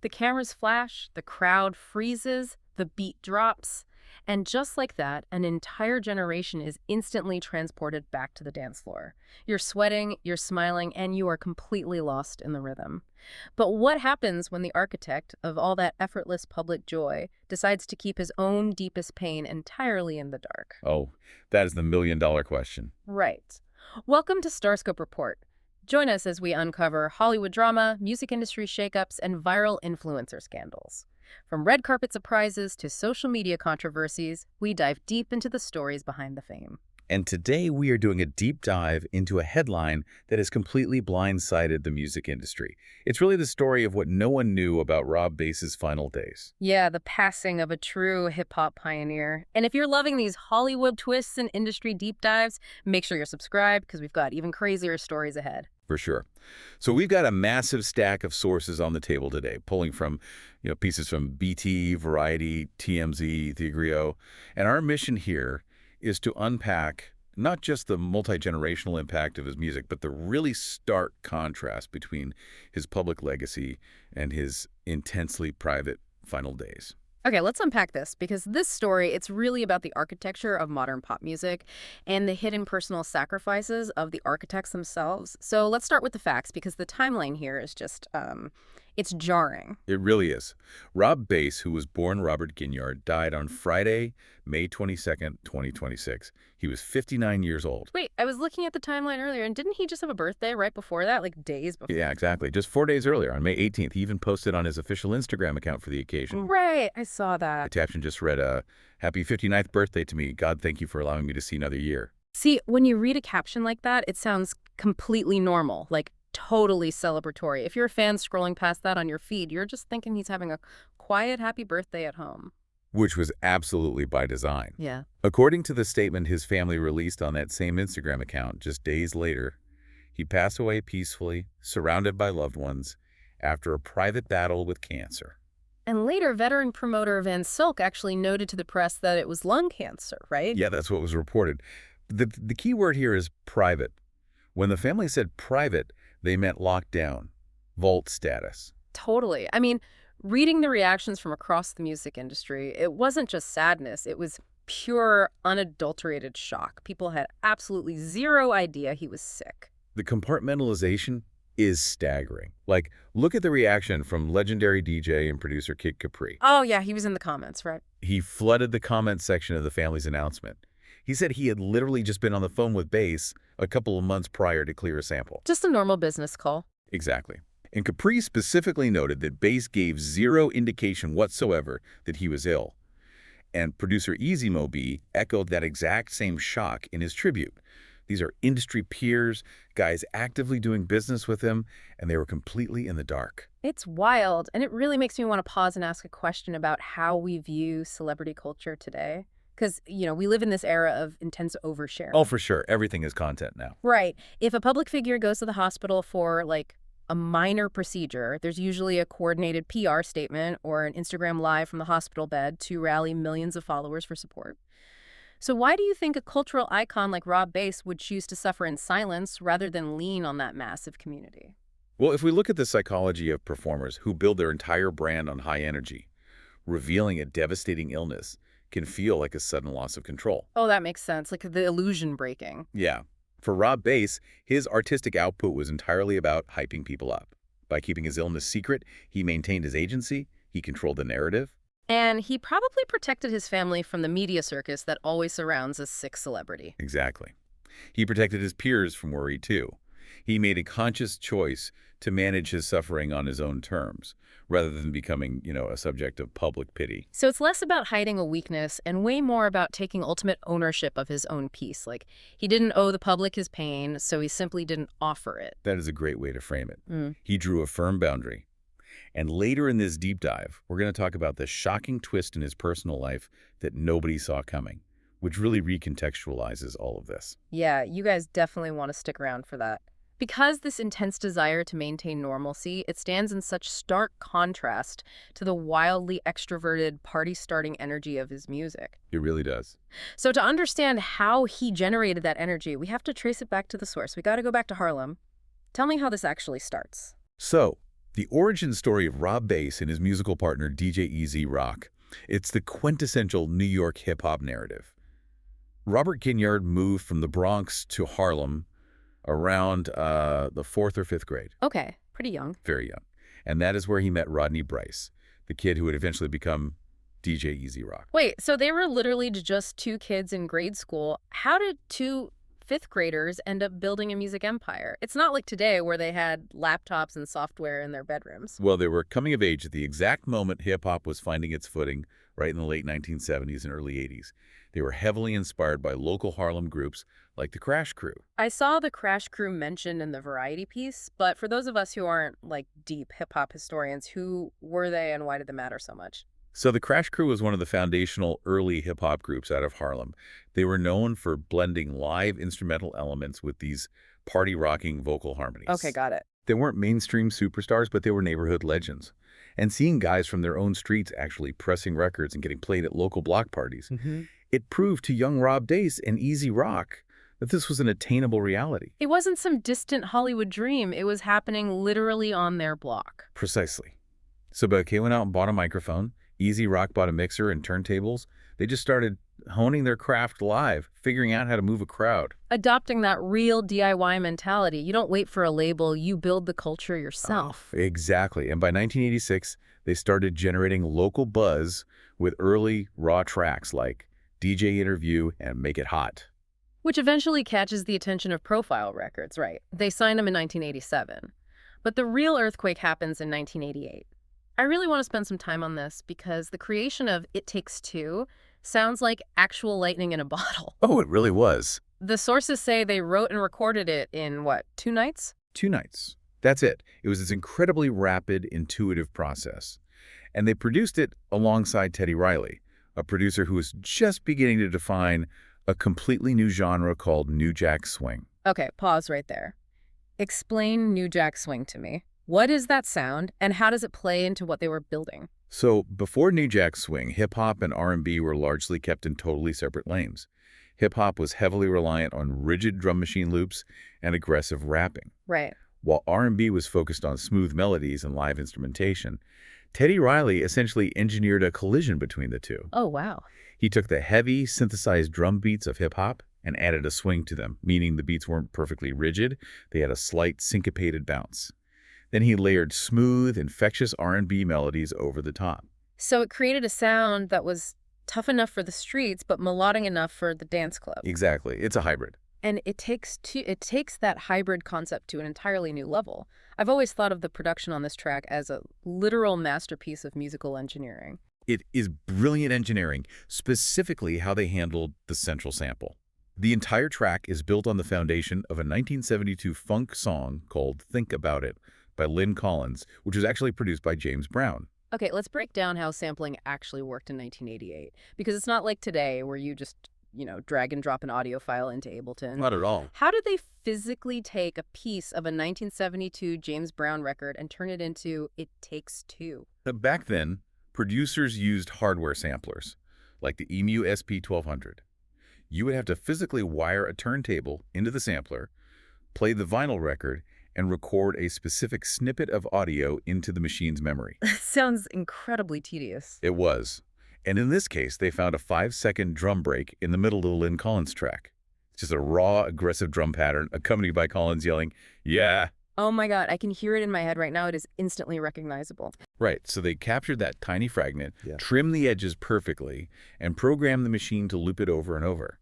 The cameras flash, the crowd freezes, the beat drops, and just like that, an entire generation is instantly transported back to the dance floor. You're sweating, you're smiling, and you are completely lost in the rhythm. But what happens when the architect of all that effortless public joy decides to keep his own deepest pain entirely in the dark? Oh, that is the million-dollar question. Right. Welcome to Starscope Report. Join us as we uncover Hollywood drama, music industry shakeups, and viral influencer scandals. From red carpet surprises to social media controversies, we dive deep into the stories behind the fame. And today we are doing a deep dive into a headline that has completely blindsided the music industry. It's really the story of what no one knew about Rob Bass's final days. Yeah, the passing of a true hip-hop pioneer. And if you're loving these Hollywood twists and industry deep dives, make sure you're subscribed because we've got even crazier stories ahead. For sure. So we've got a massive stack of sources on the table today, pulling from, pieces from BT, Variety, TMZ, The Agrio. And our mission here is to unpack not just the multi-generational impact of his music, but the really stark contrast between his public legacy and his intensely private final days. Okay, let's unpack this because this story, it's really about the architecture of modern pop music and the hidden personal sacrifices of the architects themselves. So let's start with the facts because the timeline here is just, it's jarring. It really is. Rob Bass, who was born Robert Ginyard, died on Friday, May 22nd, 2026. He was 59 years old. Wait, I was looking at the timeline earlier, and didn't he just have a birthday right before that, like days before? Yeah, exactly. Just 4 days earlier, on May 18th, he even posted on his official Instagram account for the occasion. Right, I saw The that. caption just read, Happy 59th birthday to me. God, thank you for allowing me to see another year. See, when you read a caption like that, it sounds completely normal, like totally celebratory. If you're a fan scrolling past that on your feed, you're just thinking he's having a quiet, happy birthday at home. Which was absolutely by design. Yeah. According to the statement his family released on that same Instagram account just days later, he passed away peacefully, surrounded by loved ones, after a private battle with cancer. And later, veteran promoter Van Silk actually noted to the press that it was lung cancer, right? Yeah, that's what was reported. The key word here is private. When the family said private, they meant locked down, vault status. Totally. I mean, reading the reactions from across the music industry, it wasn't just sadness. It was pure, unadulterated shock. People had absolutely zero idea he was sick. The compartmentalization is staggering. Like, look at the reaction from legendary DJ and producer Kid Capri. Oh, yeah, he was in the comments, right? He flooded the comment section of the family's announcement. He said he had literally just been on the phone with Bass a couple of months prior to clear a sample. Just a normal business call. Exactly. And Capri specifically noted that Bass gave zero indication whatsoever that he was ill. And producer Easy Mo B echoed that exact same shock in his tribute. These are industry peers, guys actively doing business with him, and they were completely in the dark. It's wild, and it really makes me want to pause and ask a question about how we view celebrity culture today. Because, we live in this era of intense oversharing. Oh, for sure. Everything is content now. Right. If a public figure goes to the hospital for, a minor procedure, there's usually a coordinated PR statement or an Instagram live from the hospital bed to rally millions of followers for support. So why do you think a cultural icon like Rob Bass would choose to suffer in silence rather than lean on that massive community? Well, if we look at the psychology of performers who build their entire brand on high energy, revealing a devastating illness can feel like a sudden loss of control. Oh, that makes sense. Like the illusion breaking. Yeah. For Rob Bass, his artistic output was entirely about hyping people up. By keeping his illness secret, he maintained his agency, he controlled the narrative. And he probably protected his family from the media circus that always surrounds a sick celebrity. Exactly. He protected his peers from worry, too. He made a conscious choice to manage his suffering on his own terms, rather than becoming, a subject of public pity. So it's less about hiding a weakness and way more about taking ultimate ownership of his own peace. Like, he didn't owe the public his pain, so he simply didn't offer it. That is a great way to frame it. He drew a firm boundary. And later in this deep dive, we're going to talk about the shocking twist in his personal life that nobody saw coming, which really recontextualizes all of this. Yeah, you guys definitely want to stick around for that. Because this intense desire to maintain normalcy, it stands in such stark contrast to the wildly extroverted, party-starting energy of his music. It really does. So to understand how he generated that energy, we have to trace it back to the source. We got to go back to Harlem. Tell me how this actually starts. So, The origin story of Rob Bass and his musical partner DJ Easy Rock. It's the quintessential New York hip-hop narrative. Robert Ginyard moved from the Bronx to Harlem around the 4th or 5th grade. Okay, pretty young. Very young. And that is where he met Rodney Bryce, the kid who would eventually become DJ Easy Rock. Wait, so they were literally just two kids in grade school. How did two fifth graders end up building a music empire? It's not like today where they had laptops and software in their bedrooms. Well, they were coming of age at the exact moment hip-hop was finding its footing, right in the late 1970s and early 80s. They were heavily inspired by local Harlem groups like the Crash Crew. I saw the Crash Crew mentioned in the Variety piece, but for those of us who aren't, like, deep hip-hop historians, who were they and why did they matter so much? So the Crash Crew was one of the foundational early hip-hop groups out of Harlem. They were known for blending live instrumental elements with these party-rocking vocal harmonies. Okay, got it. They weren't mainstream superstars, but they were neighborhood legends. And seeing guys from their own streets actually pressing records and getting played at local block parties, it proved to young Rob Bass and Easy Rock that this was an attainable reality. It wasn't some distant Hollywood dream. It was happening literally on their block. Precisely. So Bouquet went out and bought a microphone. Easy Rock bought a mixer and turntables. They just started honing their craft live, figuring out how to move a crowd. Adopting that real DIY mentality. You don't wait for a label, you build the culture yourself. Oh, exactly. And by 1986, they started generating local buzz with early raw tracks like DJ Interview and Make It Hot. Which eventually catches the attention of Profile Records, right? They signed them in 1987. But the real earthquake happens in 1988. I really want to spend some time on this because the creation of It Takes Two sounds like actual lightning in a bottle. Oh, it really was. The sources say they wrote and recorded it in, what, 2 nights? 2 nights. That's it. It was this incredibly rapid, intuitive process. And they produced it alongside Teddy Riley, a producer who was just beginning to define a completely new genre called New Jack Swing. Okay, pause right there. Explain New Jack Swing to me. What is that sound, and how does it play into what they were building? So before New Jack Swing, hip-hop and R&B were largely kept in totally separate lanes. Hip-hop was heavily reliant on rigid drum machine loops and aggressive rapping. Right. While R&B was focused on smooth melodies and live instrumentation, Teddy Riley essentially engineered a collision between the two. Oh, wow. He took the heavy, synthesized drum beats of hip-hop and added a swing to them, meaning the beats weren't perfectly rigid, they had a slight syncopated bounce. Then he layered smooth, infectious R&B melodies over the top. So it created a sound that was tough enough for the streets, but melodic enough for the dance club. Exactly. It's a hybrid. And it takes that hybrid concept to an entirely new level. I've always thought of the production on this track as a literal masterpiece of musical engineering. It is brilliant engineering, specifically how they handled the central sample. The entire track is built on the foundation of a 1972 funk song called Think About It by Lynn Collins, which was actually produced by James Brown. Okay, let's break down how sampling actually worked in 1988, because it's not like today where you just, drag and drop an audio file into Ableton. Not at all. How did they physically take a piece of a 1972 James Brown record and turn it into It Takes Two? Back then, producers used hardware samplers, like the EMU SP1200. You would have to physically wire a turntable into the sampler, play the vinyl record, and record a specific snippet of audio into the machine's memory. Sounds incredibly tedious. It was. And in this case, they found a 5-second drum break in the middle of the Lynn Collins track. It's just a raw, aggressive drum pattern accompanied by Collins yelling, "Yeah!" Oh my God, I can hear it in my head right now. It is instantly recognizable. Right, so they captured that tiny fragment, trimmed the edges perfectly, and programmed the machine to loop it over and over.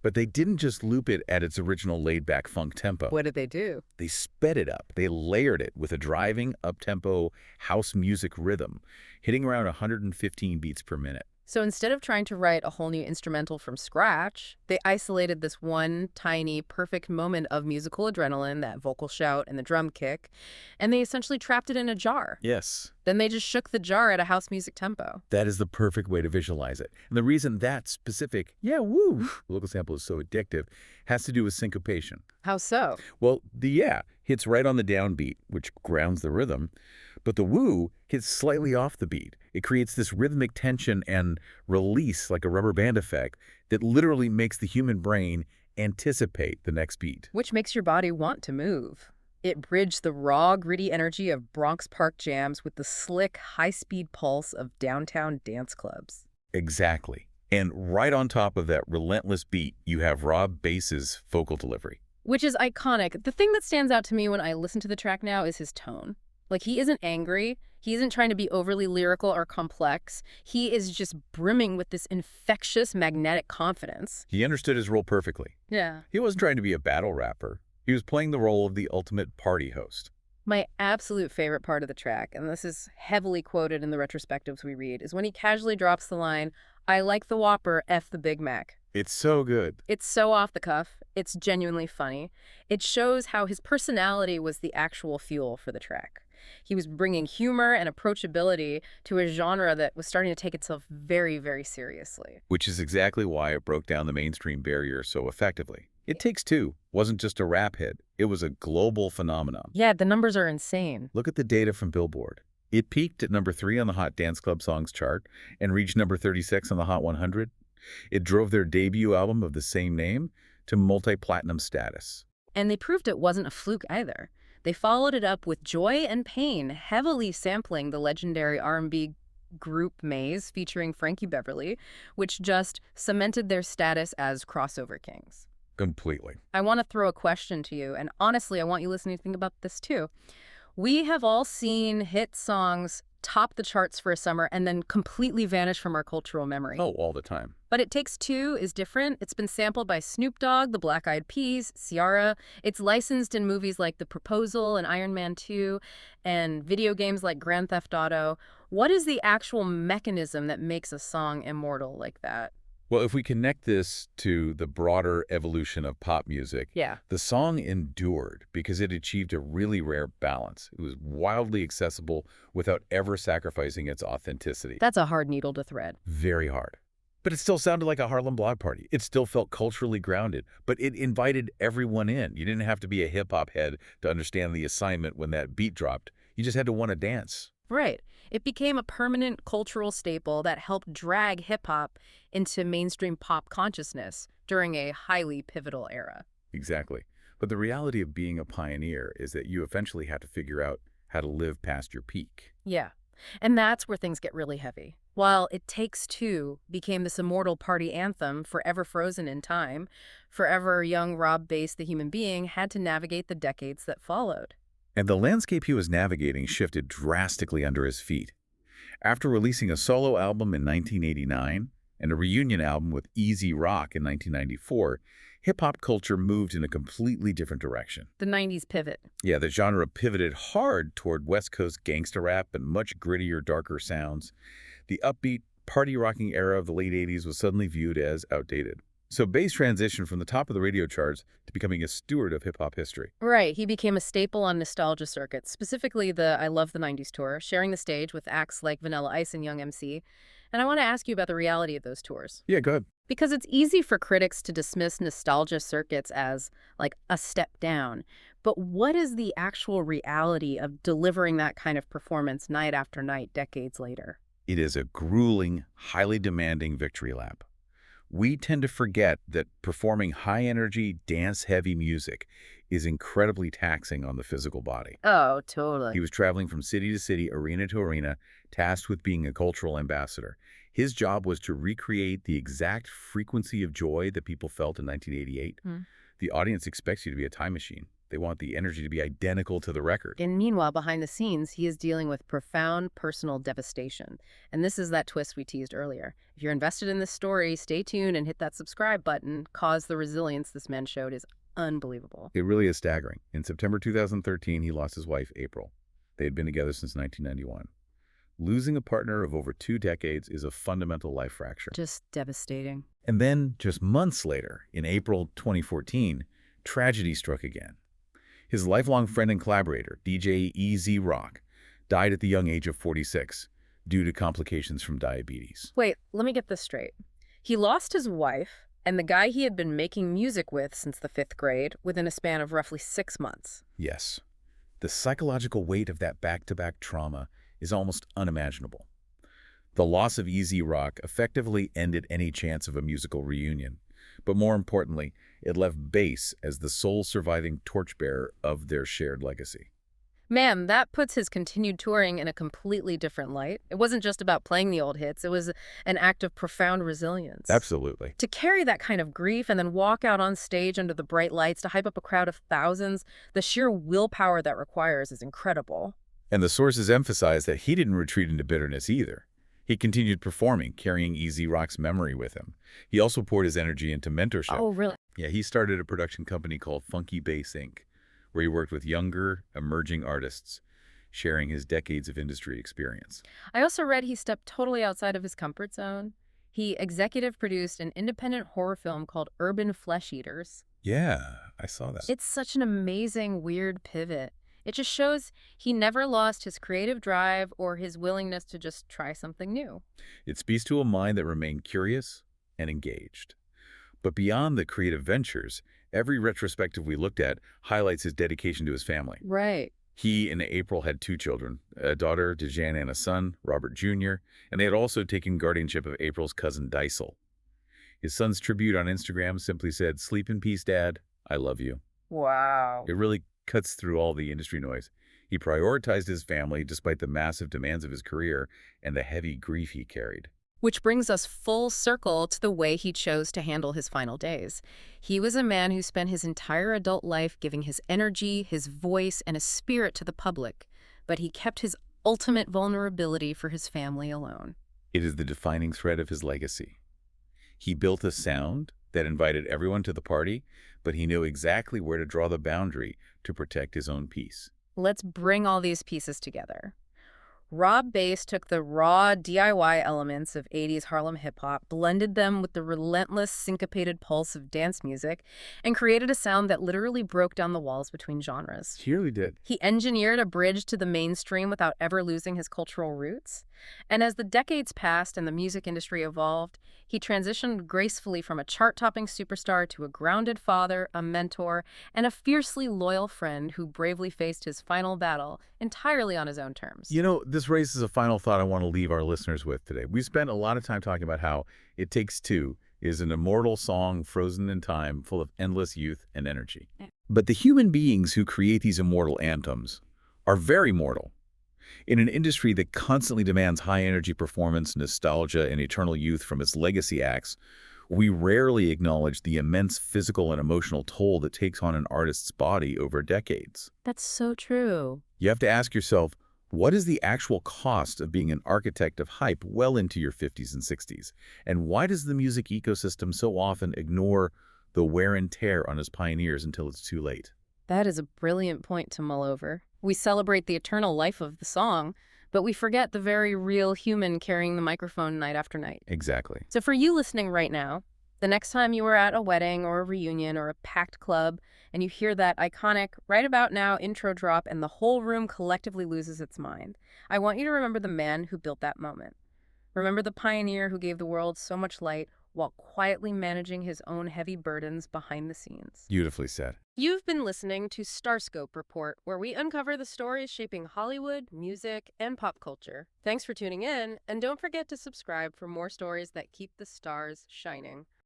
But they didn't just loop it at its original laid-back funk tempo. What did they do? They sped it up. They layered it with a driving, up-tempo house music rhythm, hitting around 115 beats per minute. So instead of trying to write a whole new instrumental from scratch, they isolated this one tiny, perfect moment of musical adrenaline, that vocal shout and the drum kick, and they essentially trapped it in a jar. Yes. Then they just shook the jar at a house music tempo. That is the perfect way to visualize it. And the reason that specific, local sample is so addictive has to do with syncopation. How so? Well, the hits right on the downbeat, which grounds the rhythm, but the woo hits slightly off the beat. It creates this rhythmic tension and release like a rubber band effect that literally makes the human brain anticipate the next beat. Which makes your body want to move. It bridged the raw, gritty energy of Bronx Park jams with the slick, high-speed pulse of downtown dance clubs. Exactly. And right on top of that relentless beat, you have Rob Bass's vocal delivery. Which is iconic. The thing that stands out to me when I listen to the track now is his tone. Like, he isn't angry. He isn't trying to be overly lyrical or complex. He is just brimming with this infectious, magnetic confidence. He understood his role perfectly. Yeah. He wasn't trying to be a battle rapper. He was playing the role of the ultimate party host. My absolute favorite part of the track, and this is heavily quoted in the retrospectives we read, is when he casually drops the line, "I like the Whopper, F the Big Mac." It's so good. It's so off the cuff. It's genuinely funny. It shows how his personality was the actual fuel for the track. He was bringing humor and approachability to a genre that was starting to take itself very, very seriously. Which is exactly why it broke down the mainstream barrier so effectively. It Takes Two wasn't just a rap hit. It was a global phenomenon. Yeah, the numbers are insane. Look at the data from Billboard. It peaked at number 3 on the Hot Dance Club Songs chart and reached number 36 on the Hot 100. It drove their debut album of the same name to multi-platinum status. And they proved it wasn't a fluke either. They followed it up with Joy and Pain, heavily sampling the legendary R&B group Maze featuring Frankie Beverly, which just cemented their status as crossover kings. Completely. I want to throw a question to you, and honestly, I want you listening to think about this too. We have all seen hit songs top the charts for a summer and then completely vanish from our cultural memory. Oh, all the time. But It Takes Two is different. It's been sampled by Snoop Dogg, the Black Eyed Peas, Ciara. It's licensed in movies like The Proposal and Iron Man 2 and video games like Grand Theft Auto. What is the actual mechanism that makes a song immortal like that? Well, if we connect this to the broader evolution of pop music, Yeah. the song endured because it achieved a really rare balance. It was wildly accessible without ever sacrificing its authenticity. That's a hard needle to thread. Very hard. But it still sounded like a Harlem block party. It still felt culturally grounded, but it invited everyone in. You didn't have to be a hip-hop head to understand the assignment when that beat dropped. You just had to want to dance. Right. It became a permanent cultural staple that helped drag hip-hop into mainstream pop consciousness during a highly pivotal era. Exactly. But the reality of being a pioneer is that you eventually have to figure out how to live past your peak. Yeah. And that's where things get really heavy. While It Takes Two became this immortal party anthem forever frozen in time, forever young Rob Bass, the human being, had to navigate the decades that followed. And the landscape he was navigating shifted drastically under his feet. After releasing a solo album in 1989 and a reunion album with Easy Rock in 1994, hip-hop culture moved in a completely different direction. The 90s pivot. Yeah, the genre pivoted hard toward West Coast gangsta rap and much grittier, darker sounds. The upbeat, party-rocking era of the late 80s was suddenly viewed as outdated. So Bass transitioned from the top of the radio charts to becoming a steward of hip-hop history. Right. He became a staple on nostalgia circuits, specifically the I Love the 90s tour, sharing the stage with acts like Vanilla Ice and Young MC. And I want to ask you about the reality of those tours. Yeah, go ahead. Because it's easy for critics to dismiss nostalgia circuits as, like, a step down. But what is the actual reality of delivering that kind of performance night after night, decades later? It is a grueling, highly demanding victory lap. We tend to forget that performing high-energy, dance-heavy music is incredibly taxing on the physical body. Oh, He totally. was traveling from city to city, arena to arena, tasked with being a cultural ambassador. His job was to recreate the exact frequency of joy that people felt in 1988. Hmm. The audience expects you to be a time machine. They want the energy to be identical to the record. And meanwhile, behind the scenes, he is dealing with profound personal devastation. And this is that twist we teased earlier. If you're invested in this story, stay tuned and hit that subscribe button, cause the resilience this man showed is unbelievable. It really is staggering. In September 2013, he lost his wife, April. They had been together since 1991. Losing a partner of over 2 decades is a fundamental life fracture. Just devastating. And then, just months later, in April 2014, tragedy struck again. His lifelong friend and collaborator, DJ Easy Rock, died at the young age of 46 due to complications from diabetes. Wait, let me get this straight. He lost his wife and the guy he had been making music with since the 5th grade within a span of roughly 6 months. Yes, the psychological weight of that back-to-back trauma is almost unimaginable. The loss of Easy Rock effectively ended any chance of a musical reunion. But more importantly, it left bass as the sole surviving torchbearer of their shared legacy. Man, that puts his continued touring in a completely different light. It wasn't just about playing the old hits, it was an act of profound resilience. Absolutely. To carry that kind of grief and then walk out on stage under the bright lights to hype up a crowd of thousands, the sheer willpower that requires is incredible. And the sources emphasize that he didn't retreat into bitterness either. He continued performing, carrying Easy Rock's memory with him. He also poured his energy into mentorship. Oh, really? Yeah, he started a production company called Funky Bass Inc., where he worked with younger, emerging artists, sharing his decades of industry experience. I also read he stepped totally outside of his comfort zone. He executive produced an independent horror film called Urban Flesh Eaters. Yeah, I saw that. It's such an amazing, weird pivot. It just shows he never lost his creative drive or his willingness to just try something new. It speaks to a mind that remained curious and engaged. But beyond the creative ventures, every retrospective we looked at highlights his dedication to his family. Right. He and April had two children, a daughter, Dejan, and a son, Robert Jr., and they had also taken guardianship of April's cousin, Dysel. His son's tribute on Instagram simply said, "Sleep in peace, Dad. I love you." Wow. It really cuts through all the industry noise. He prioritized his family despite the massive demands of his career and the heavy grief he carried. Which brings us full circle to the way he chose to handle his final days. He was a man who spent his entire adult life giving his energy, his voice, and his spirit to the public, but he kept his ultimate vulnerability for his family alone. It is the defining thread of his legacy. He built a sound that invited everyone to the party, but he knew exactly where to draw the boundary to protect his own peace. Let's bring all these pieces together. Rob Bass took the raw DIY elements of 80s Harlem hip-hop, blended them with the relentless syncopated pulse of dance music, and created a sound that literally broke down the walls between genres. He really did. He engineered a bridge to the mainstream without ever losing his cultural roots. And as the decades passed and the music industry evolved, he transitioned gracefully from a chart-topping superstar to a grounded father, a mentor, and a fiercely loyal friend who bravely faced his final battle entirely on his own terms. You know, this raises a final thought I want to leave our listeners with today. We spent a lot of time talking about how It Takes Two is an immortal song frozen in time, full of endless youth and energy. But the human beings who create these immortal anthems are very mortal. In an industry that constantly demands high-energy performance, nostalgia, and eternal youth from its legacy acts, we rarely acknowledge the immense physical and emotional toll that takes on an artist's body over decades. That's so true. You have to ask yourself, what is the actual cost of being an architect of hype well into your 50s and 60s? And why does the music ecosystem so often ignore the wear and tear on its pioneers until it's too late? That is a brilliant point to mull over. We celebrate the eternal life of the song, but we forget the very real human carrying the microphone night after night. Exactly. So for you listening right now, the next time you are at a wedding or a reunion or a packed club and you hear that iconic right about now intro drop and the whole room collectively loses its mind, I want you to remember the man who built that moment. Remember the pioneer who gave the world so much light while quietly managing his own heavy burdens behind the scenes. Beautifully said. You've been listening to Starscope Report, where we uncover the stories shaping Hollywood, music, and pop culture. Thanks for tuning in, and don't forget to subscribe for more stories that keep the stars shining.